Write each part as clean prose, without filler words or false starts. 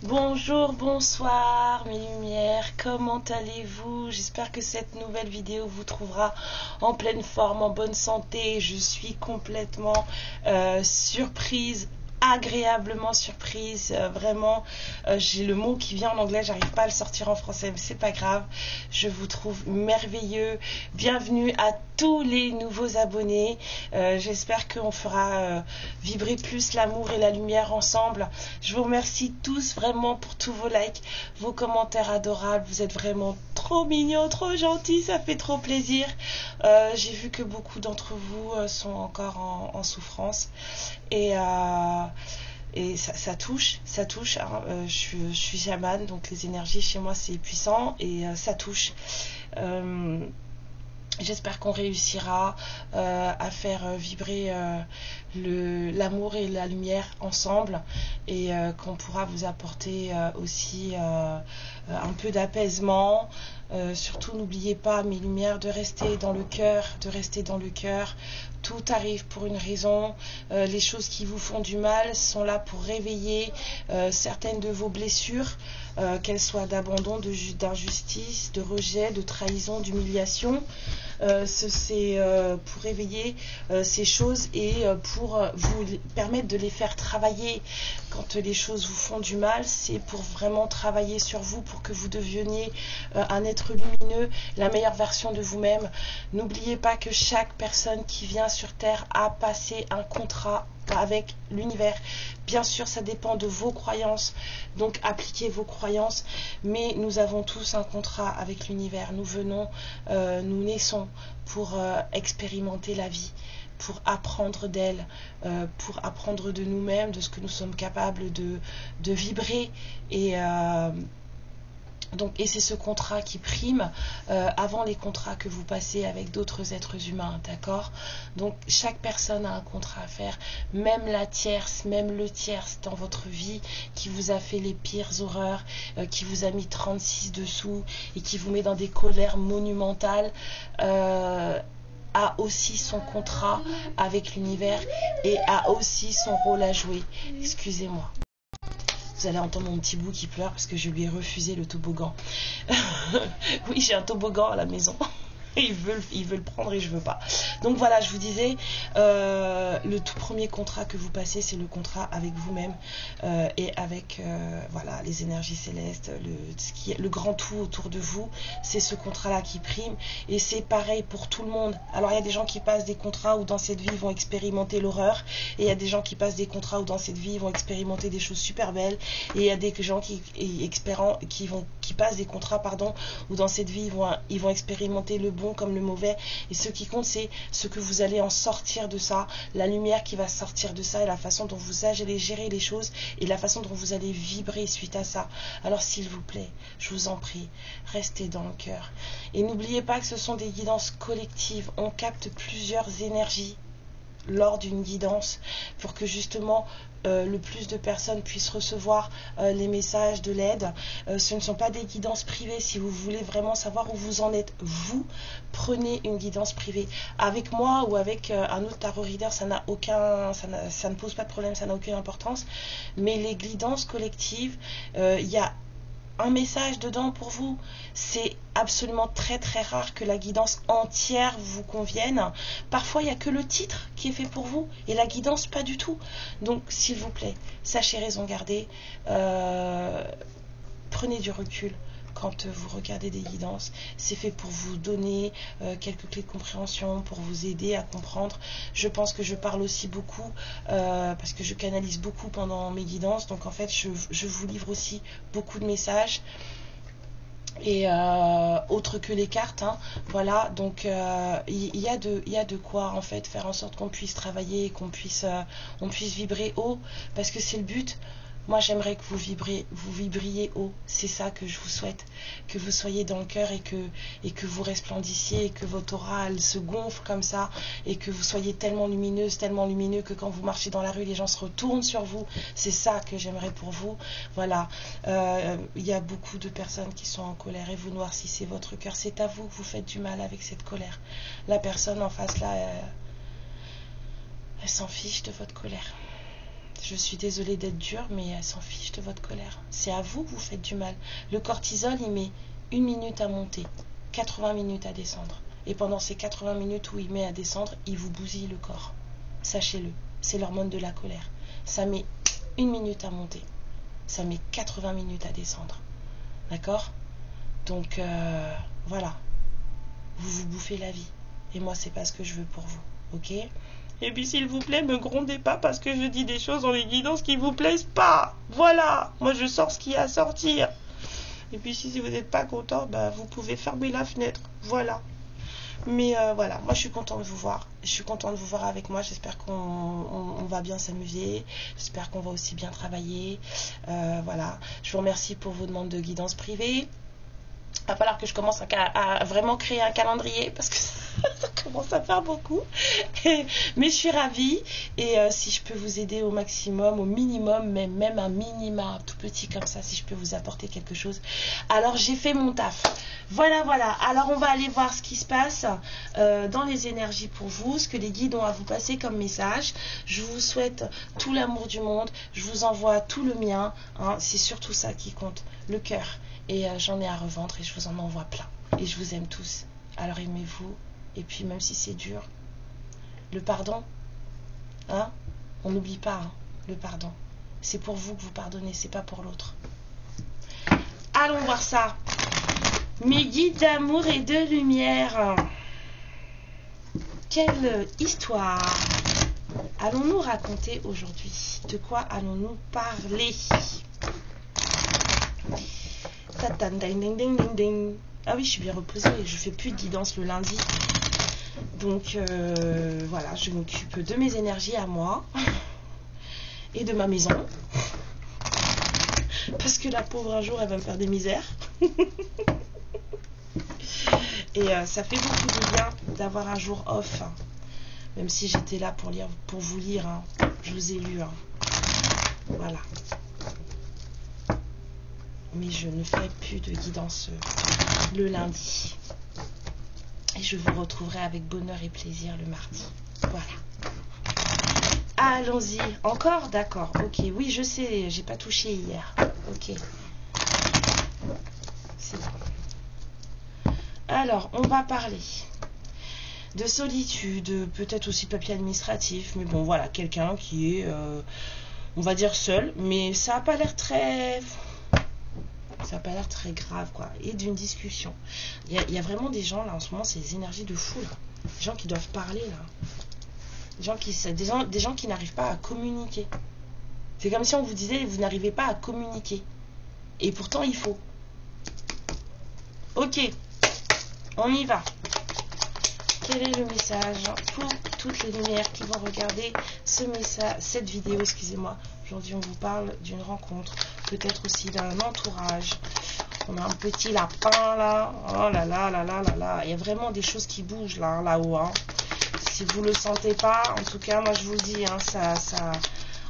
Bonjour, bonsoir mes lumières, comment allez-vous? J'espère que cette nouvelle vidéo vous trouvera en pleine forme, en bonne santé. Je suis complètement surprise, agréablement surprise, vraiment j'ai le mot qui vient en anglais, j'arrive pas à le sortir en français, mais c'est pas grave, je vous trouve merveilleux. Bienvenue à tous les nouveaux abonnés, j'espère qu'on fera vibrer plus l'amour et la lumière ensemble. Je vous remercie tous vraiment pour tous vos likes, vos commentaires adorables, vous êtes vraiment trop mignons, trop gentils, ça fait trop plaisir. J'ai vu que beaucoup d'entre vous sont encore en souffrance et ça touche, hein. Je suis chamane, donc les énergies chez moi c'est puissant et ça touche. J'espère qu'on réussira à faire vibrer l'amour et la lumière ensemble et qu'on pourra vous apporter aussi un peu d'apaisement. Surtout n'oubliez pas, mes lumières, de rester dans le cœur, Tout arrive pour une raison. Les choses qui vous font du mal sont là pour réveiller certaines de vos blessures, qu'elles soient d'abandon, d'injustice, de rejet, de trahison, d'humiliation. C'est pour réveiller ces choses et pour vous permettre de les faire travailler. Quand les choses vous font du mal, c'est pour vraiment travailler sur vous, pour que vous deveniez un être lumineux, la meilleure version de vous-même. N'oubliez pas que chaque personne qui vient sur Terre a passé un contrat avec l'univers. Bien sûr, ça dépend de vos croyances, donc appliquez vos croyances, mais nous avons tous un contrat avec l'univers. Nous naissons pour expérimenter la vie, pour apprendre d'elle, pour apprendre de nous-mêmes, de ce que nous sommes capables de vibrer et c'est ce contrat qui prime avant les contrats que vous passez avec d'autres êtres humains, d'accord? Donc chaque personne a un contrat à faire, même la tierce, même le tierce dans votre vie qui vous a fait les pires horreurs, qui vous a mis 36 dessous et qui vous met dans des colères monumentales, a aussi son contrat avec l'univers et a aussi son rôle à jouer. Excusez-moi. Vous allez entendre mon petit bout qui pleure parce que je lui ai refusé le toboggan. Oui, j'ai un toboggan à la maison. Il veut le prendre et je veux pas. Donc voilà, je vous disais, le tout premier contrat que vous passez, c'est le contrat avec vous-même et avec voilà, les énergies célestes, le grand tout autour de vous. C'est ce contrat-là qui prime et c'est pareil pour tout le monde. Alors il y a des gens qui passent des contrats où dans cette vie ils vont expérimenter l'horreur et il y a des gens qui passent des contrats où dans cette vie ils vont expérimenter des choses super belles et il y a des gens qui passent des contrats où dans cette vie ils vont expérimenter le bon comme le mauvais, et ce qui compte c'est ce que vous allez en sortir de ça, la lumière qui va sortir de ça et la façon dont vous allez gérer les choses et la façon dont vous allez vibrer suite à ça. Alors s'il vous plaît, je vous en prie, restez dans le cœur et n'oubliez pas que ce sont des guidances collectives, on capte plusieurs énergies lors d'une guidance pour que justement le plus de personnes puissent recevoir les messages de l'aide. Ce ne sont pas des guidances privées. Si vous voulez vraiment savoir où vous en êtes, vous prenez une guidance privée. Avec moi ou avec un autre tarot reader, ça ne pose pas de problème, ça n'a aucune importance. Mais les guidances collectives, il y a un message dedans pour vous. C'est absolument très très rare que la guidance entière vous convienne. Parfois il n'y a que le titre qui est fait pour vous et la guidance pas du tout. Donc s'il vous plaît, sachez raison garder, prenez du recul quand vous regardez des guidances. C'est fait pour vous donner quelques clés de compréhension, pour vous aider à comprendre. Je pense que je parle aussi beaucoup parce que je canalise beaucoup pendant mes guidances, donc en fait je vous livre aussi beaucoup de messages et autre que les cartes, hein. Voilà, donc il y a de quoi en fait faire en sorte qu'on puisse travailler et qu'on puisse vibrer haut, parce que c'est le but. Moi, j'aimerais que vous vibriez haut. C'est ça que je vous souhaite. Que vous soyez dans le cœur et que vous resplendissiez et que votre aura, elle se gonfle comme ça et que vous soyez tellement lumineuse, tellement lumineux que quand vous marchez dans la rue, les gens se retournent sur vous. C'est ça que j'aimerais pour vous. Voilà. Il y a beaucoup de personnes qui sont en colère et vous noircissez votre cœur. C'est à vous que vous faites du mal avec cette colère. La personne en face là, elle s'en fiche de votre colère. Je suis désolée d'être dure, mais elle s'en fiche de votre colère. C'est à vous que vous faites du mal. Le cortisol, il met 1 minute à monter, 80 minutes à descendre. Et pendant ces 80 minutes où il met à descendre, il vous bousille le corps. Sachez-le, c'est l'hormone de la colère. Ça met 1 minute à monter. Ça met 80 minutes à descendre. D'accord? Donc, voilà. Vous vous bouffez la vie. Et moi, c'est pas ce que je veux pour vous. Ok? Et puis s'il vous plaît, me grondez pas parce que je dis des choses dans les guidances qui vous plaisent pas. Voilà, moi je sors ce qu'il y a à sortir. Et puis si vous n'êtes pas content, bah, vous pouvez fermer la fenêtre. Voilà. Mais voilà, moi je suis contente de vous voir. Je suis contente de vous voir avec moi. J'espère qu'on va bien s'amuser. J'espère qu'on va aussi bien travailler. Voilà. Je vous remercie pour vos demandes de guidance privée. Il va falloir que je commence à vraiment créer un calendrier parce que ça commence à faire beaucoup. Mais je suis ravie et si je peux vous aider au maximum, au minimum, même un minima tout petit comme ça, si je peux vous apporter quelque chose, alors j'ai fait mon taf. Voilà. Alors on va aller voir ce qui se passe dans les énergies pour vous, ce que les guides ont à vous passer comme message. Je vous souhaite tout l'amour du monde. Je vous envoie tout le mien. Hein. C'est surtout ça qui compte, le cœur. Et j'en ai à revendre et je vous en envoie plein. Et je vous aime tous. Alors aimez-vous. Et puis même si c'est dur, le pardon, hein, on n'oublie pas, hein, le pardon. C'est pour vous que vous pardonnez, c'est pas pour l'autre. Allons voir ça. Mes guides d'amour et de lumière. Quelle histoire allons-nous raconter aujourd'hui? De quoi allons-nous parler? Ah oui, je suis bien reposée, je fais plus de guidance le lundi. Donc voilà, je m'occupe de mes énergies à moi et de ma maison. Parce que la pauvre un jour, elle va me faire des misères. Et ça fait beaucoup de bien d'avoir un jour off. Même si j'étais là pour vous lire. Hein. Je vous ai lu. Hein. Voilà. Mais je ne ferai plus de guidance le lundi. Et je vous retrouverai avec bonheur et plaisir le mardi. Voilà. Allons-y. Encore? D'accord. Ok. Oui, je sais. J'ai pas touché hier. Ok. C'est bon. Alors, on va parler de solitude, peut-être aussi papier administratif. Mais bon, voilà. Quelqu'un qui est, on va dire, seul. Mais ça n'a pas l'air très... Ça n'a pas l'air très grave, quoi. Et d'une discussion. Il y a vraiment des gens, là, en ce moment, c'est des énergies de fou, là. Des gens qui doivent parler, là. Des gens qui n'arrivent pas à communiquer. C'est comme si on vous disait, vous n'arrivez pas à communiquer. Et pourtant, il faut. Ok. On y va. Quel est le message pour toutes les lumières qui vont regarder cette vidéo, excusez-moi. Aujourd'hui, on vous parle d'une rencontre, peut-être aussi d'un entourage. On a un petit lapin, là. Oh là là là là là là. Il y a vraiment des choses qui bougent, là-haut. Hein. Si vous ne le sentez pas, en tout cas, moi, je vous dis, hein,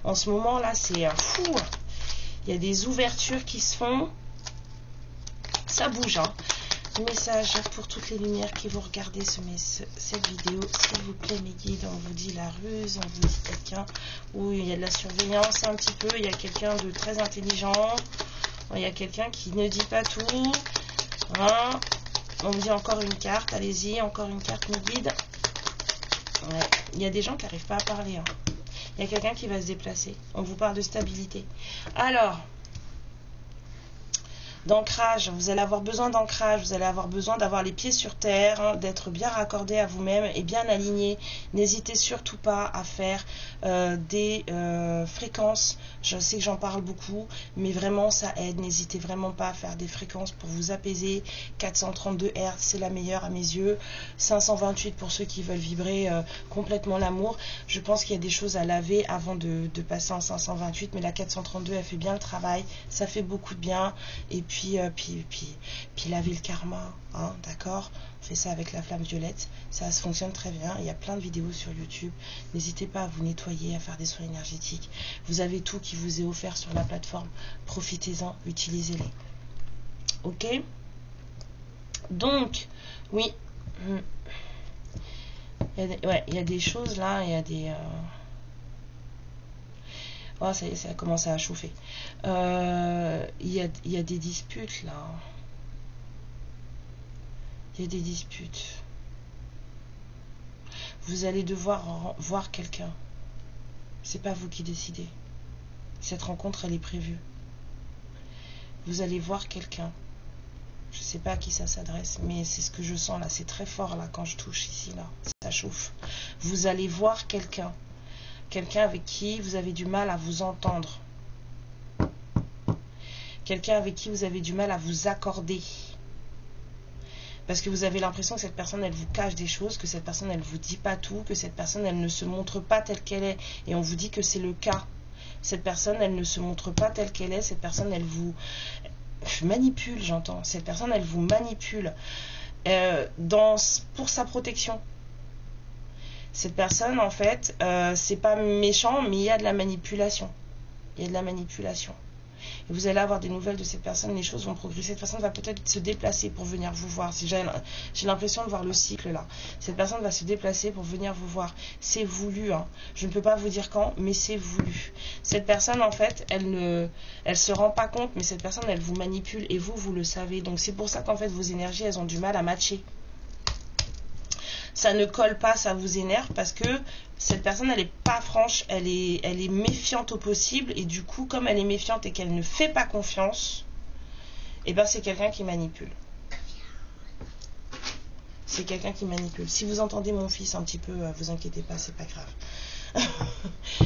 en ce moment, là, c'est fou. Il y a des ouvertures qui se font. Ça bouge, hein. Message pour toutes les lumières qui vont regarder cette vidéo, s'il vous plaît mes guides. On vous dit la ruse, on vous dit quelqu'un où il y a de la surveillance un petit peu, il y a quelqu'un de très intelligent, il y a quelqu'un qui ne dit pas tout, hein. On me dit encore une carte, allez-y, encore une carte mes guides. Ouais. Il y a des gens qui n'arrivent pas à parler, hein. Il y a quelqu'un qui va se déplacer, on vous parle de stabilité. Alors d'ancrage. Vous allez avoir besoin d'ancrage, vous allez avoir besoin d'avoir les pieds sur terre, hein, d'être bien raccordé à vous-même et bien aligné. N'hésitez surtout pas à faire des fréquences. Je sais que j'en parle beaucoup, mais vraiment ça aide. N'hésitez vraiment pas à faire des fréquences pour vous apaiser. 432 Hz, c'est la meilleure à mes yeux. 528 pour ceux qui veulent vibrer complètement l'amour. Je pense qu'il y a des choses à laver avant de passer en 528, mais la 432 elle fait bien le travail, ça fait beaucoup de bien. Et puis laver le karma, hein, d'accord, on fait ça avec la flamme violette, ça fonctionne très bien. Il y a plein de vidéos sur YouTube, n'hésitez pas à vous nettoyer, à faire des soins énergétiques. Vous avez tout qui vous est offert sur la plateforme, profitez-en, utilisez-les. Ok, donc oui, il y a des choses là, il y a des oh, ça a commencé à chauffer. Il y a des disputes là. Il y a des disputes. Vous allez devoir voir quelqu'un. C'est pas vous qui décidez. Cette rencontre, elle est prévue. Vous allez voir quelqu'un. Je sais pas à qui ça s'adresse, mais c'est ce que je sens là. C'est très fort là quand je touche ici là. Ça chauffe. Vous allez voir quelqu'un. Quelqu'un avec qui vous avez du mal à vous entendre. Quelqu'un avec qui vous avez du mal à vous accorder. Parce que vous avez l'impression que cette personne, elle vous cache des choses, que cette personne, elle vous dit pas tout, que cette personne, elle ne se montre pas telle qu'elle est. Et on vous dit que c'est le cas. Cette personne, elle ne se montre pas telle qu'elle est. Cette personne, elle vous manipule, j'entends. Cette personne, elle vous manipule pour sa protection. Cette personne, en fait, c'est pas méchant, mais il y a de la manipulation. Il y a de la manipulation. Et vous allez avoir des nouvelles de cette personne, les choses vont progresser. Cette personne va peut-être se déplacer pour venir vous voir. J'ai l'impression de voir le cycle là. Cette personne va se déplacer pour venir vous voir. C'est voulu, hein. Je ne peux pas vous dire quand, mais c'est voulu. Cette personne, en fait, elle se rend pas compte, mais cette personne, elle vous manipule et vous le savez. Donc c'est pour ça qu'en fait, vos énergies, elles ont du mal à matcher. Ça ne colle pas, ça vous énerve parce que cette personne, elle n'est pas franche, elle est méfiante au possible. Et du coup, comme elle est méfiante et qu'elle ne fait pas confiance, et ben c'est quelqu'un qui manipule. C'est quelqu'un qui manipule. Si vous entendez mon fils un petit peu, vous inquiétez pas, c'est pas grave.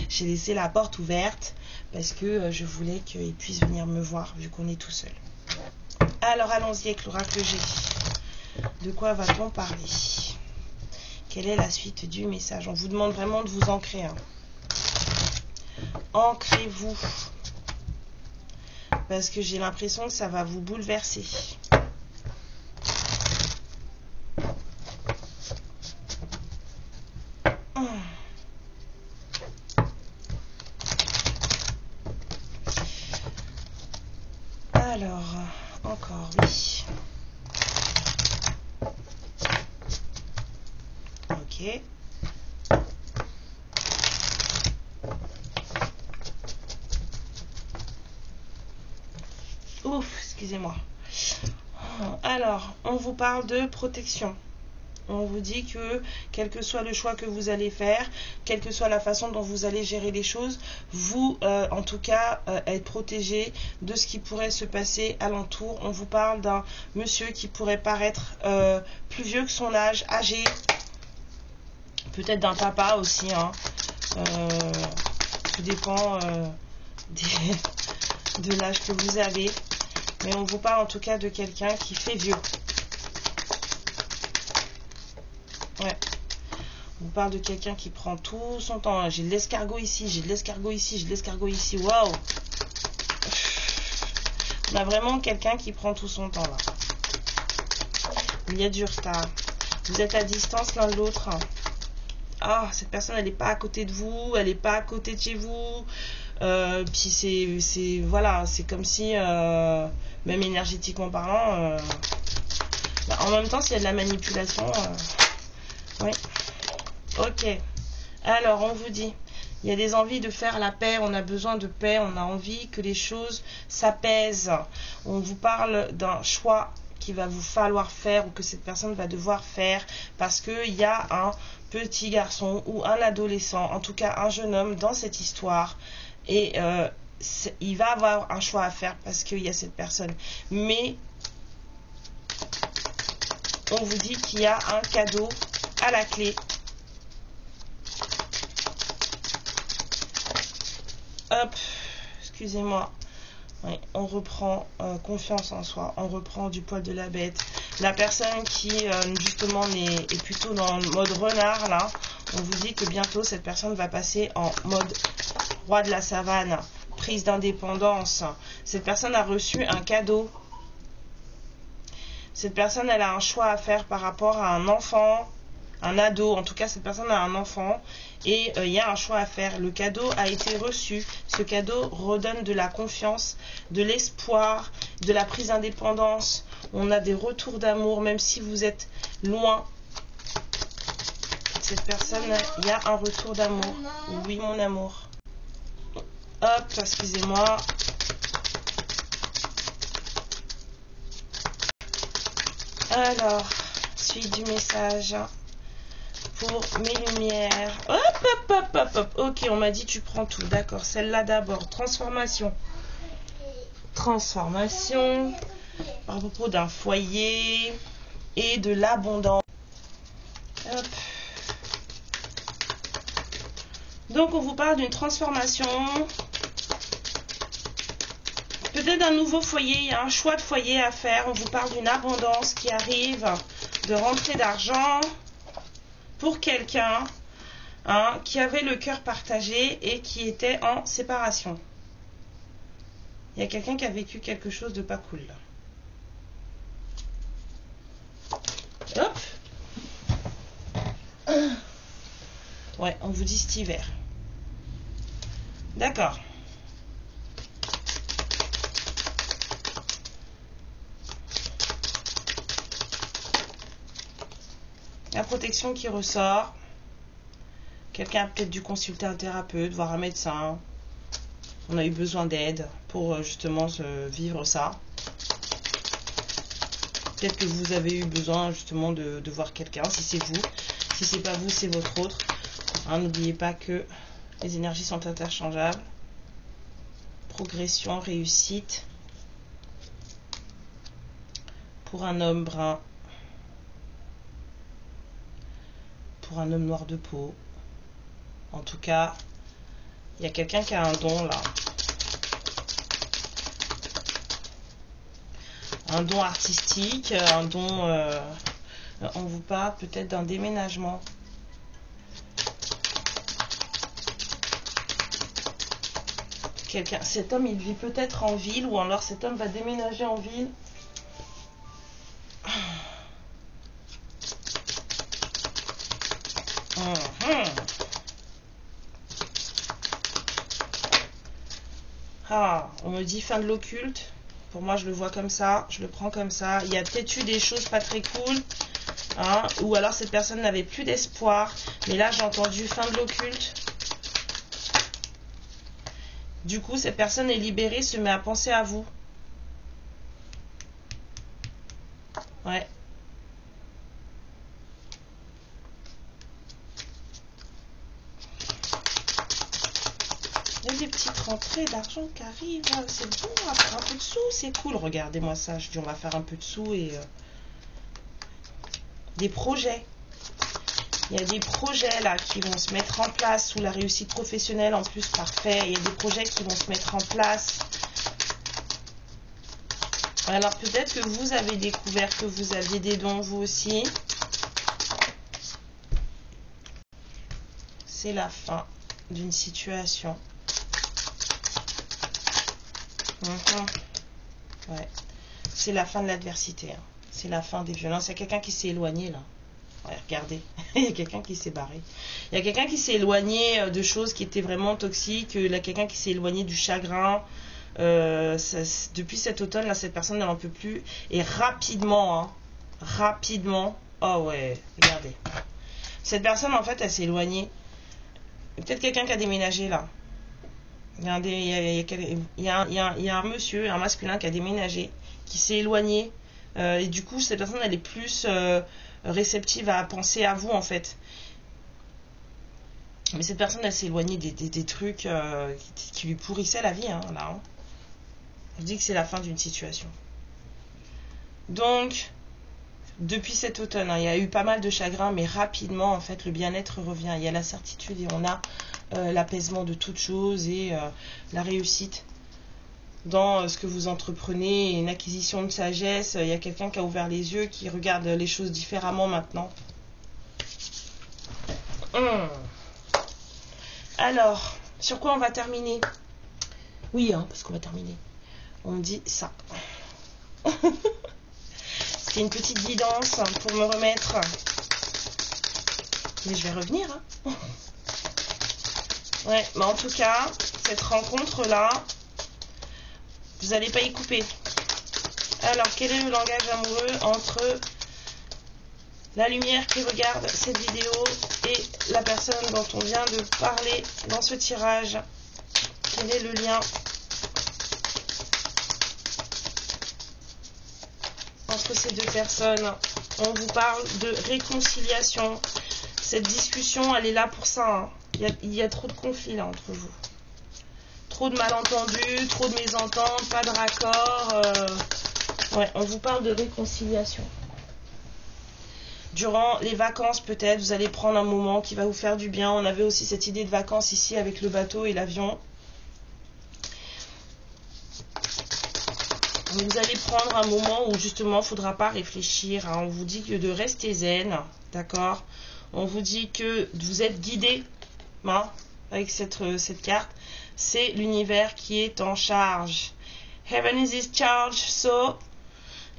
J'ai laissé la porte ouverte parce que je voulais qu'il puisse venir me voir vu qu'on est tout seul. Alors allons-y avec l'oracle G. De quoi va-t-on parler ? Quelle est la suite du message? On vous demande vraiment de vous ancrer. Hein. Ancrez-vous. Parce que j'ai l'impression que ça va vous bouleverser. Alors, encore, oui. Ok. Ouf, excusez-moi. Alors, on vous parle de protection. On vous dit que, quel que soit le choix que vous allez faire, quelle que soit la façon dont vous allez gérer les choses, vous, en tout cas, êtes protégé de ce qui pourrait se passer alentour. On vous parle d'un monsieur qui pourrait paraître plus vieux que son âge, âgé. Peut-être d'un papa aussi. Hein. Tout dépend de l'âge que vous avez. Mais on vous parle en tout cas de quelqu'un qui fait vieux. Ouais. On vous parle de quelqu'un qui prend tout son temps. J'ai de l'escargot ici, j'ai de l'escargot ici, j'ai de l'escargot ici. Waouh! On a vraiment quelqu'un qui prend tout son temps là. Il y a du retard. Vous êtes à distance l'un de l'autre. Ah, cette personne, elle n'est pas à côté de vous, elle n'est pas à côté de chez vous. Puis c'est voilà, c'est comme si, même énergétiquement parlant, en même temps, s'il y a de la manipulation, oui. Ok. Alors, on vous dit, il y a des envies de faire la paix, on a besoin de paix, on a envie que les choses s'apaisent. On vous parle d'un choix qu'il va vous falloir faire ou que cette personne va devoir faire parce qu'il y a un petit garçon ou un adolescent, en tout cas un jeune homme dans cette histoire. Et il va avoir un choix à faire parce qu'il y a cette personne. Mais on vous dit qu'il y a un cadeau à la clé. Hop, excusez-moi. Oui, on reprend confiance en soi, on reprend du poil de la bête. La personne qui justement est plutôt dans le mode renard là, on vous dit que bientôt cette personne va passer en mode roi de la savane, prise d'indépendance. Cette personne a reçu un cadeau. Cette personne, elle a un choix à faire par rapport à un enfant, un ado. En tout cas, cette personne a un enfant et il y a un choix à faire. Le cadeau a été reçu. Ce cadeau redonne de la confiance, de l'espoir, de la prise d'indépendance. On a des retours d'amour, même si vous êtes loin. Cette personne, il y a un retour d'amour. Oui, mon amour. Hop, excusez-moi. Alors, suite du message pour mes lumières. Hop, hop, hop, hop, hop. Ok, on m'a dit tu prends tout. D'accord, celle-là d'abord. Transformation. Transformation. À propos d'un foyer et de l'abondance. Hop. Donc, on vous parle d'une transformation. Peut-être un nouveau foyer, il y a un choix de foyer à faire. On vous parle d'une abondance qui arrive, de rentrée d'argent pour quelqu'un qui avait le cœur partagé et qui était en séparation. Il y a quelqu'un qui a vécu quelque chose de pas cool. Hop. Ouais, on vous dit cet hiver. D'accord. La protection qui ressort. Quelqu'un a peut-être dû consulter un thérapeute, voir un médecin. On a eu besoin d'aide pour justement vivre ça. Peut-être que vous avez eu besoin justement de voir quelqu'un, si c'est vous. Si c'est pas vous, c'est votre autre. N'oubliez pas que les énergies sont interchangeables. Progression, réussite. Pour un homme brun. Pour un homme noir de peau. En tout cas, il y a quelqu'un qui a un don là. Un don artistique, un don... on vous parle peut-être d'un déménagement. Cet homme, il vit peut-être en ville ou alors cet homme va déménager en ville. On me dit fin de l'occulte. Pour moi, je le vois comme ça. Je le prends comme ça. Il y a peut-être eu des choses pas très cool. Ou alors cette personne n'avait plus d'espoir. Mais là, j'ai entendu fin de l'occulte. Du coup, cette personne est libérée, se met à penser à vous. Ouais. Il y a des petites rentrées d'argent qui arrivent. C'est bon, on va faire un peu de sous. C'est cool. Regardez-moi ça. Je dis, on va faire un peu de sous et... des projets. Il y a des projets là qui vont se mettre en place sous la réussite professionnelle en plus, parfait. Il y a des projets qui vont se mettre en place. Alors peut-être que vous avez découvert que vous aviez des dons vous aussi. C'est la fin d'une situation. Ouais. C'est la fin de l'adversité. C'est la fin des violences. Il y a quelqu'un qui s'est éloigné là. Ouais, regardez, il y a quelqu'un qui s'est barré. Il y a quelqu'un qui s'est éloigné de choses qui étaient vraiment toxiques. Il y a quelqu'un qui s'est éloigné du chagrin. Depuis cet automne, là, cette personne n'en peut plus. Et rapidement, rapidement. Oh ouais, regardez. Cette personne, en fait, elle s'est éloignée. Peut-être quelqu'un qui a déménagé là. Il y a un monsieur, un masculin qui a déménagé, qui s'est éloigné. Et du coup, cette personne, elle est plus... réceptive à penser à vous en fait. Mais cette personne, elle s'est éloignée des trucs qui lui pourrissaient la vie, hein, là. Hein. Je dis que c'est la fin d'une situation. Donc, depuis cet automne, hein, il y a eu pas mal de chagrin, mais rapidement, en fait, le bien-être revient. Il y a la certitude et on a l'apaisement de toutes choses et la réussite dans ce que vous entreprenez, une acquisition de sagesse. Il y a quelqu'un qui a ouvert les yeux, qui regarde les choses différemment maintenant. Alors, sur quoi on va terminer? Oui, hein, parce qu'on va terminer. On me dit ça. C'est une petite guidance pour me remettre. Mais je vais revenir. Hein. Ouais, mais en tout cas, cette rencontre-là, vous n'allez pas y couper. Alors, quel est le langage amoureux entre la lumière qui regarde cette vidéo et la personne dont on vient de parler dans ce tirage? Quel est le lien entre ces deux personnes? On vous parle de réconciliation. Cette discussion, elle est là pour ça. Hein. Il y a trop de conflits là entre vous. Trop de malentendus, trop de mésententes, pas de raccord. Ouais, on vous parle de réconciliation. Durant les vacances, peut-être, vous allez prendre un moment qui va vous faire du bien. On avait aussi cette idée de vacances ici avec le bateau et l'avion. Vous allez prendre un moment où justement il ne faudra pas réfléchir. Hein. On vous dit que de rester zen, d'accord? On vous dit que vous êtes guidé, hein, avec cette carte. C'est l'univers qui est en charge. Heaven is in charge, so...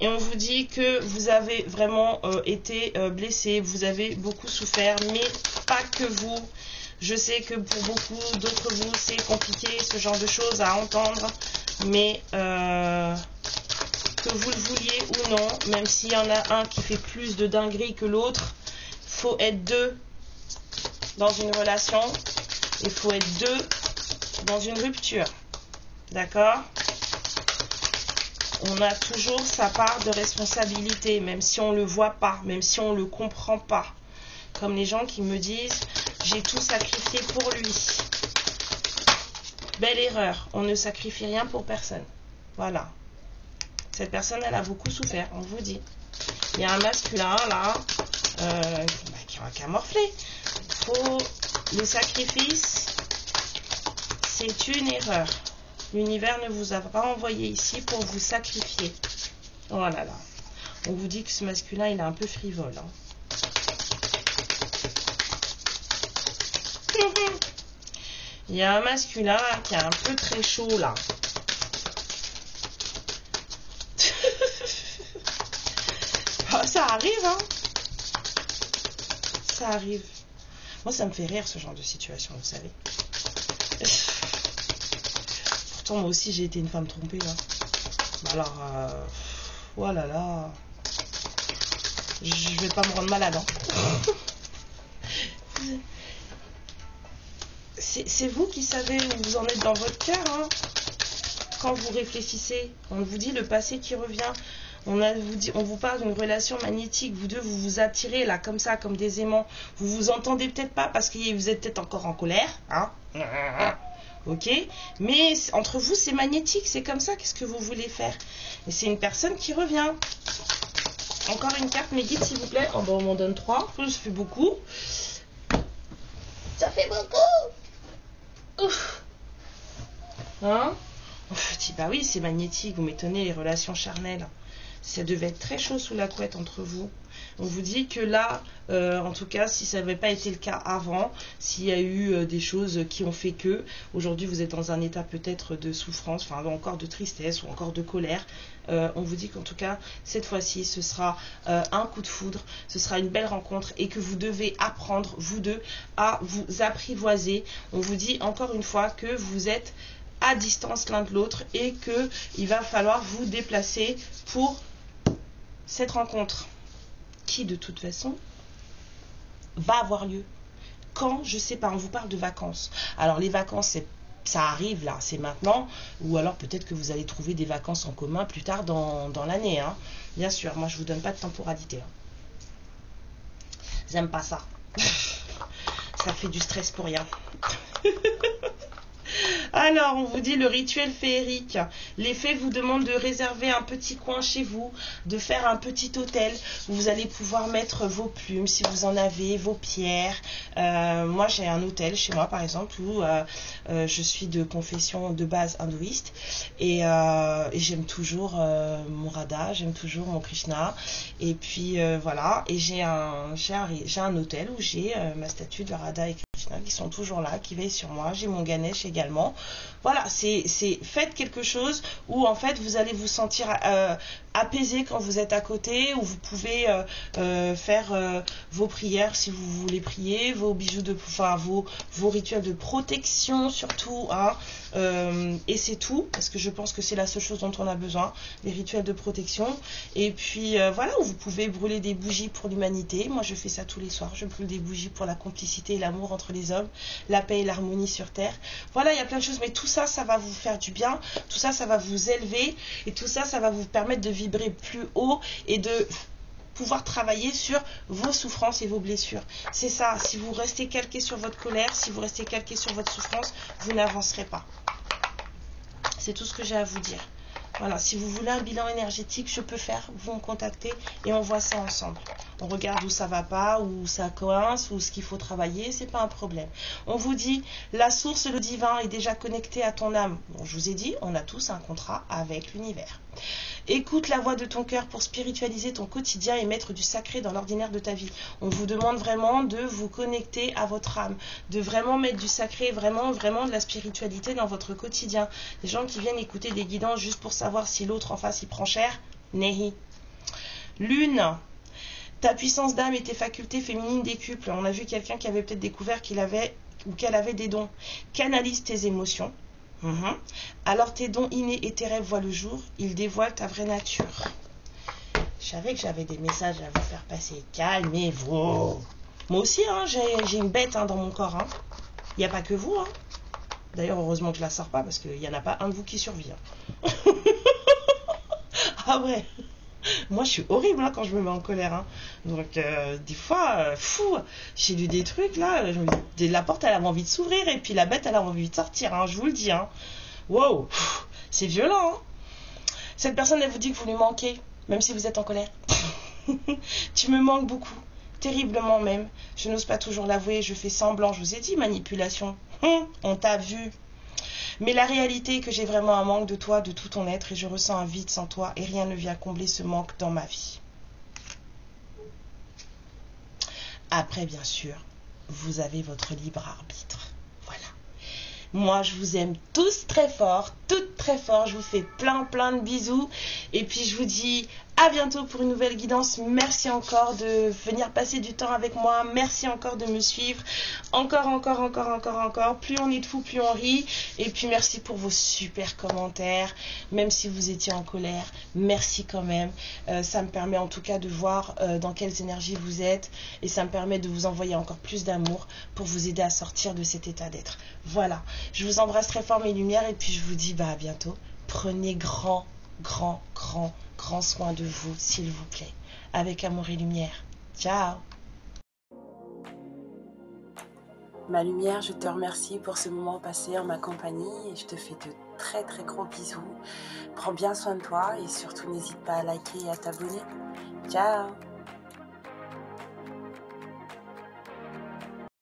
Et on vous dit que vous avez vraiment été blessé, vous avez beaucoup souffert, mais pas que vous. Je sais que pour beaucoup d'entre vous, c'est compliqué, ce genre de choses à entendre, mais que vous le vouliez ou non, même s'il y en a un qui fait plus de dingueries que l'autre, il faut être deux dans une relation, il faut être deux dans une rupture, d'accord? On a toujours sa part de responsabilité, même si on ne le voit pas, même si on ne le comprend pas. Comme les gens qui me disent, j'ai tout sacrifié pour lui. Belle erreur, on ne sacrifie rien pour personne. Voilà. Cette personne, elle a beaucoup souffert, on vous dit. Il y a un masculin, là, qui a morflé. Le sacrifice, c'est une erreur. L'univers ne vous a pas envoyé ici pour vous sacrifier. Oh là là. On vous dit que ce masculin, il est un peu frivole. Hein. Il y a un masculin qui est un peu très chaud là. Oh, ça arrive, hein. Ça arrive. Moi, ça me fait rire ce genre de situation, vous savez. Moi aussi j'ai été une femme trompée là. Alors oh là là, je vais pas me rendre malade hein. C'est vous qui savez où vous en êtes dans votre cœur hein. Quand vous réfléchissez, on vous dit le passé qui revient. On vous parle d'une relation magnétique. Vous deux, vous vous attirez là comme ça, comme des aimants. Vous vous entendez peut-être pas parce que vous êtes peut-être encore en colère hein. Ok, mais entre vous c'est magnétique, c'est comme ça. Qu'est-ce que vous voulez faire? Et c'est une personne qui revient. Encore une carte, mes guides s'il vous plaît. Oh, ben, on m'en donne 3, ça fait beaucoup. Ça fait beaucoup. Ouf. Hein? Je dis bah oui c'est magnétique, vous m'étonnez les relations charnelles. Ça devait être très chaud sous la couette entre vous. On vous dit que là, en tout cas, si ça n'avait pas été le cas avant, s'il y a eu des choses qui ont fait que, aujourd'hui vous êtes dans un état peut-être de souffrance, enfin encore de tristesse ou encore de colère, on vous dit qu'en tout cas, cette fois-ci, ce sera un coup de foudre, ce sera une belle rencontre et que vous devez apprendre, vous deux, à vous apprivoiser. On vous dit encore une fois que vous êtes à distance l'un de l'autre et qu'il va falloir vous déplacer pour cette rencontre qui de toute façon va avoir lieu. Quand, je sais pas, on vous parle de vacances. Alors les vacances, ça arrive là, c'est maintenant, ou alors peut-être que vous allez trouver des vacances en commun plus tard dans l'année. Hein. Bien sûr, moi je vous donne pas de temporalité. Hein. J'aime pas ça. Ça fait du stress pour rien. Alors, on vous dit le rituel féerique. Les fées vous demandent de réserver un petit coin chez vous, de faire un petit hôtel où vous allez pouvoir mettre vos plumes, si vous en avez, vos pierres. Moi, j'ai un hôtel chez moi, par exemple, où je suis de confession de base hindouiste. Et j'aime toujours mon Radha, j'aime toujours mon Krishna. Et puis, voilà. Et j'ai un hôtel où j'ai ma statue de Radha et qui sont toujours là, qui veillent sur moi. J'ai mon Ganesh également. Voilà, faites quelque chose où en fait vous allez vous sentir apaisé quand vous êtes à côté, où vous pouvez faire vos prières si vous voulez prier, vos bijoux vos rituels de protection surtout, hein, et c'est tout, parce que je pense que c'est la seule chose dont on a besoin, les rituels de protection. Et puis voilà, où vous pouvez brûler des bougies pour l'humanité. Moi je fais ça tous les soirs, je brûle des bougies pour la complicité et l'amour entre les hommes, la paix et l'harmonie sur terre. Voilà, il y a plein de choses, mais tout ça, ça va vous faire du bien, tout ça, ça va vous élever, et tout ça, ça va vous permettre de vibrer plus haut et de pouvoir travailler sur vos souffrances et vos blessures. C'est ça, si vous restez calqué sur votre colère, si vous restez calqué sur votre souffrance, vous n'avancerez pas. C'est tout ce que j'ai à vous dire. Voilà, si vous voulez un bilan énergétique, je peux faire, vous me contactez et on voit ça ensemble. On regarde où ça va pas, où ça coince, où ce qu'il faut travailler, c'est pas un problème. On vous dit, la source, le divin est déjà connecté à ton âme. Bon, je vous ai dit, on a tous un contrat avec l'univers. Écoute la voix de ton cœur pour spiritualiser ton quotidien et mettre du sacré dans l'ordinaire de ta vie. On vous demande vraiment de vous connecter à votre âme, de vraiment mettre du sacré, vraiment de la spiritualité dans votre quotidien. Les gens qui viennent écouter des guidances juste pour savoir si l'autre en face il prend cher, nehi. Lune, ta puissance d'âme et tes facultés féminines décuplent. On a vu quelqu'un qui avait peut-être découvert qu'il avait ou qu'elle avait des dons. Canalise tes émotions. Alors tes dons innés et tes rêves voient le jour, ils dévoilent ta vraie nature. Je savais que j'avais des messages à vous faire passer. Calmez-vous. Moi aussi, hein, j'ai une bête dans mon corps. Il n'y a pas que vous. D'ailleurs, heureusement que je la sors pas parce qu'il n'y en a pas un de vous qui survit. Ah ouais. Moi, je suis horrible quand je me mets en colère. Donc, des fois, j'ai lu des trucs, là, la porte, elle avait envie de s'ouvrir, et puis la bête, elle a envie de sortir, je vous le dis. Wow, c'est violent. Cette personne, elle vous dit que vous lui manquez, même si vous êtes en colère. Tu me manques beaucoup, terriblement même. Je n'ose pas toujours l'avouer, je fais semblant, je vous ai dit, manipulation. On t'a vu. Mais la réalité est que j'ai vraiment un manque de toi, de tout ton être, et je ressens un vide sans toi, et rien ne vient combler ce manque dans ma vie. Après, bien sûr, vous avez votre libre arbitre. Voilà. Moi, je vous aime tous très fort, toutes très fort. Je vous fais plein de bisous. Et puis, je vous dis à bientôt pour une nouvelle guidance. Merci encore de venir passer du temps avec moi. Merci encore de me suivre. Encore. Plus on est de fous, plus on rit. Et puis, merci pour vos super commentaires. Même si vous étiez en colère, merci quand même. Ça me permet en tout cas de voir dans quelles énergies vous êtes. Et ça me permet de vous envoyer encore plus d'amour pour vous aider à sortir de cet état d'être. Voilà. Je vous embrasse très fort mes lumières. Et puis, je vous dis à bientôt. Prenez grand soin de vous, s'il vous plaît. Avec amour et lumière. Ciao. Ma lumière, je te remercie pour ce moment passé en ma compagnie et je te fais de très gros bisous. Prends bien soin de toi et surtout n'hésite pas à liker et à t'abonner. Ciao.